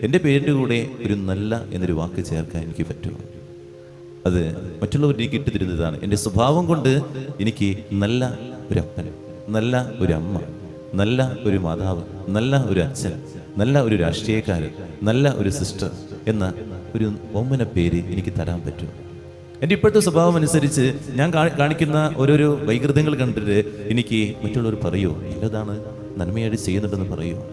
എൻ്റെ പേരിൻ്റെ കൂടെ ഒരു നല്ല എന്നൊരു വാക്ക് ചേർക്കാൻ എനിക്ക് പറ്റുമോ? അത് മറ്റുള്ളവർ എനിക്ക് ഇട്ടുതരുന്നതാണ്. എൻ്റെ സ്വഭാവം കൊണ്ട് എനിക്ക് നല്ല ഒരു അപ്പൻ, നല്ല ഒരു അമ്മ, നല്ല ഒരു മാതാവ്, നല്ല ഒരു അച്ഛൻ, നല്ല ഒരു രാഷ്ട്രീയക്കാരൻ, നല്ല ഒരു സിസ്റ്റർ എന്ന ഒരു ഓമന പേര് എനിക്ക് തരാൻ പറ്റുമോ? എൻ്റെ ഇപ്പോഴത്തെ സ്വഭാവം അനുസരിച്ച് ഞാൻ കാണിക്കുന്ന ഓരോരോ വൈകൃതങ്ങൾ കണ്ടിട്ട് എനിക്ക് മറ്റുള്ളവർ പറയുമോ നല്ലതാണ്, നന്മയായിട്ട് ചെയ്യുന്നുണ്ടെന്ന് പറയുമോ?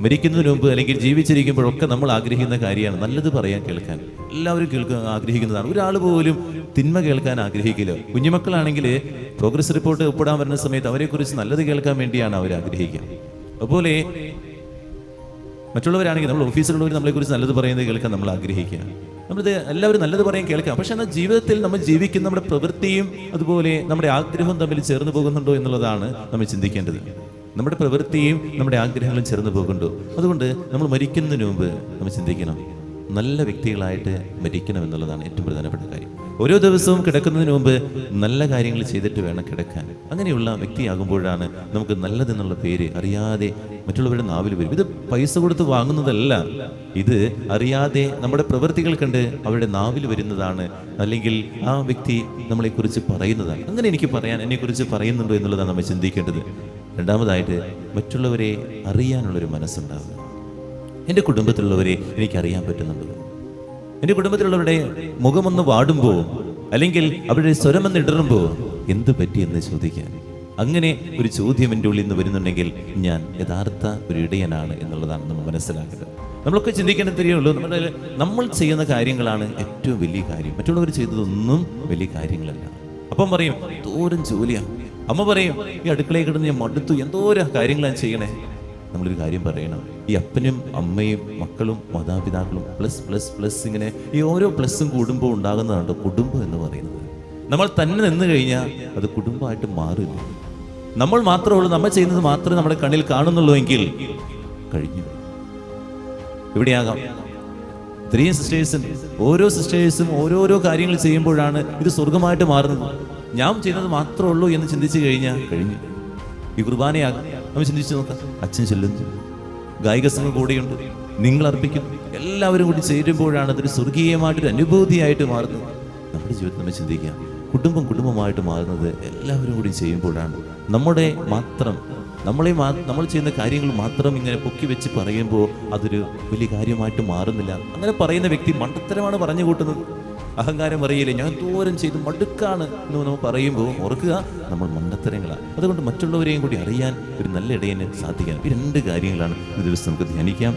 മരിക്കുന്നതിന് മുമ്പ് അല്ലെങ്കിൽ ജീവിച്ചിരിക്കുമ്പോഴൊക്കെ നമ്മൾ ആഗ്രഹിക്കുന്ന കാര്യമാണ് നല്ലത് പറയാൻ, കേൾക്കാൻ. എല്ലാവരും ആഗ്രഹിക്കുന്നതാണ്. ഒരാൾ പോലും തിന്മ കേൾക്കാൻ ആഗ്രഹിക്കില്ല. കുഞ്ഞുമക്കളാണെങ്കിൽ പ്രോഗ്രസ് റിപ്പോർട്ട് ഒപ്പിടാൻ വരുന്ന സമയത്ത് അവരെക്കുറിച്ച് നല്ലത് കേൾക്കാൻ വേണ്ടിയാണ് അവർ ആഗ്രഹിക്കുക. അതുപോലെ മറ്റുള്ളവരാണെങ്കിൽ നമ്മൾ ഓഫീസിലുള്ളവർ നമ്മളെക്കുറിച്ച് നല്ലത് പറയുന്നത് കേൾക്കാൻ നമ്മൾ ആഗ്രഹിക്കുക. നമ്മളിത് എല്ലാവരും നല്ലത് പറയാൻ കേൾക്കാം. പക്ഷെ എന്നാൽ ജീവിതത്തിൽ നമ്മൾ ജീവിക്കുന്ന നമ്മുടെ പ്രവൃത്തിയും അതുപോലെ നമ്മുടെ ആഗ്രഹവും തമ്മിൽ ചേർന്ന് പോകുന്നുണ്ടോ എന്നുള്ളതാണ് നമ്മൾ ചിന്തിക്കേണ്ടത്. നമ്മുടെ പ്രവൃത്തിയും നമ്മുടെ ആഗ്രഹങ്ങളും ചേർന്ന് പോകുന്നുണ്ടോ? അതുകൊണ്ട് നമ്മൾ മരിക്കുന്നതിന് മുമ്പ് നമ്മൾ ചിന്തിക്കണം, നല്ല വ്യക്തികളായിട്ട് മരിക്കണം എന്നുള്ളതാണ് ഏറ്റവും പ്രധാനപ്പെട്ട കാര്യം. ഓരോ ദിവസവും കിടക്കുന്നതിന് മുമ്പ് നല്ല കാര്യങ്ങൾ ചെയ്തിട്ട് വേണം കിടക്കാൻ. അങ്ങനെയുള്ള വ്യക്തിയാകുമ്പോഴാണ് നമുക്ക് നല്ലതെന്നുള്ള പേര് അറിയാതെ മറ്റുള്ളവരുടെ നാവിൽ വരും. ഇത് പൈസ കൊടുത്ത് വാങ്ങുന്നതല്ല, ഇത് അറിയാതെ നമ്മുടെ പ്രവൃത്തികൾ കണ്ട് അവരുടെ നാവിൽ വരുന്നതാണ്. അല്ലെങ്കിൽ ആ വ്യക്തി നമ്മളെക്കുറിച്ച് പറയുന്നതാണ്. അങ്ങനെ എനിക്ക് പറയാൻ, എന്നെക്കുറിച്ച് പറയുന്നുണ്ടോ എന്നുള്ളതാണ് നമ്മൾ ചിന്തിക്കേണ്ടത്. രണ്ടാമതായിട്ട് മറ്റുള്ളവരെ അറിയാനുള്ളൊരു മനസ്സുണ്ടാവുക. എൻ്റെ കുടുംബത്തിലുള്ളവരെ എനിക്കറിയാൻ പറ്റുന്നുണ്ടോ? എൻ്റെ കുടുംബത്തിലുള്ളവരുടെ മുഖമൊന്ന് വാടുമ്പോൾ അല്ലെങ്കിൽ അവരുടെ സ്വരമൊന്ന് ഇടറുമ്പോൾ എന്ത് പറ്റിയെന്ന് ചോദിക്കാൻ. അങ്ങനെ ഒരു ചോദ്യം എൻ്റെ ഉള്ളിൽ നിന്ന് വരുന്നുണ്ടെങ്കിൽ ഞാൻ യഥാർത്ഥ ഒരു ഇടയനാണ് എന്നുള്ളതാണ് നമ്മൾ മനസ്സിലാക്കേണ്ടത്. നമ്മളൊക്കെ ചിന്തിക്കേണ്ടത് തരികയുള്ളൂ, നമ്മൾ ചെയ്യുന്ന കാര്യങ്ങളാണ് ഏറ്റവും വലിയ കാര്യം. മറ്റുള്ളവർ ചെയ്തതൊന്നും വലിയ കാര്യങ്ങളല്ല. അപ്പം പറയും എന്തോരം ജോലിയാണ്. അമ്മ പറയും ഈ അടുക്കളയിൽ കിടന്ന് ഞാൻ മടുത്തു, എന്തോരം കാര്യങ്ങളാണ് ചെയ്യണേ. നമ്മളൊരു കാര്യം പറയണം, ഈ അപ്പനും അമ്മയും മക്കളും മാതാപിതാക്കളും പ്ലസ് പ്ലസ് പ്ലസ് ഇങ്ങനെ ഈ ഓരോ പ്ലസ്സും കൂടുമ്പോൾ ഉണ്ടാകുന്നതാണ് കുടുംബം എന്ന് പറയുന്നത്. നമ്മൾ തന്നെ നിന്ന് കഴിഞ്ഞാൽ അത് കുടുംബമായിട്ട് മാറില്ല. നമ്മൾ മാത്രമുള്ളൂ, നമ്മൾ ചെയ്യുന്നത് മാത്രമേ നമ്മുടെ കണ്ണിൽ കാണുന്നുള്ളൂ എങ്കിൽ കഴിഞ്ഞു. ഇവിടെയാകാം ഇത്രയും സിസ്റ്റേഴ്സും ഓരോ സിസ്റ്റേഴ്സും ഓരോരോ കാര്യങ്ങൾ ചെയ്യുമ്പോഴാണ് ഇത് സ്വർഗമായിട്ട് മാറുന്നത്. ഞാൻ ചെയ്യുന്നത് മാത്രമേ ഉള്ളൂ എന്ന് ചിന്തിച്ചു കഴിഞ്ഞാൽ കഴിഞ്ഞു. ഈ കുർബാനയാകും നമ്മൾ ചിന്തിച്ചു നോക്കാം. അച്ഛൻ ചെല്ലുന്നു, ഗായിക സംഘം കൂടെയുണ്ട്, നിങ്ങൾ അർപ്പിക്കുന്നു, എല്ലാവരും കൂടി ചേരുമ്പോഴാണ് അതൊരു സ്വർഗീയമായിട്ടൊരു അനുഭൂതിയായിട്ട് മാറുന്നത്. നമ്മുടെ ജീവിതത്തിൽ നമ്മൾ ചിന്തിക്കുക, കുടുംബമായിട്ട് മാറുന്നത് എല്ലാവരും കൂടി ചെയ്യുമ്പോഴാണ്. നമ്മൾ ചെയ്യുന്ന കാര്യങ്ങൾ മാത്രം ഇങ്ങനെ പൊക്കി വെച്ച് പറയുമ്പോൾ അതൊരു വലിയ കാര്യമായിട്ട് മാറുന്നില്ല. അങ്ങനെ പറയുന്ന വ്യക്തി മണ്ടത്തരമാണ് പറഞ്ഞു കൂട്ടുന്നത്. അഹങ്കാരം പറയില്ലേ, ഞാൻ ദൂരം ചെയ്ത് മടുക്കാണ് എന്ന് നമ്മൾ പറയുമ്പോൾ ഓർക്കുക, നമ്മൾ മണ്ടത്തരങ്ങളാണ്. അതുകൊണ്ട് മറ്റുള്ളവരെയും കൂടി അറിയാൻ ഒരു നല്ല ഇടയന് സാധിക്കണം. ഈ രണ്ട് കാര്യങ്ങളാണ് ഈ ദിവസം നമുക്ക് ധ്യാനിക്കാം.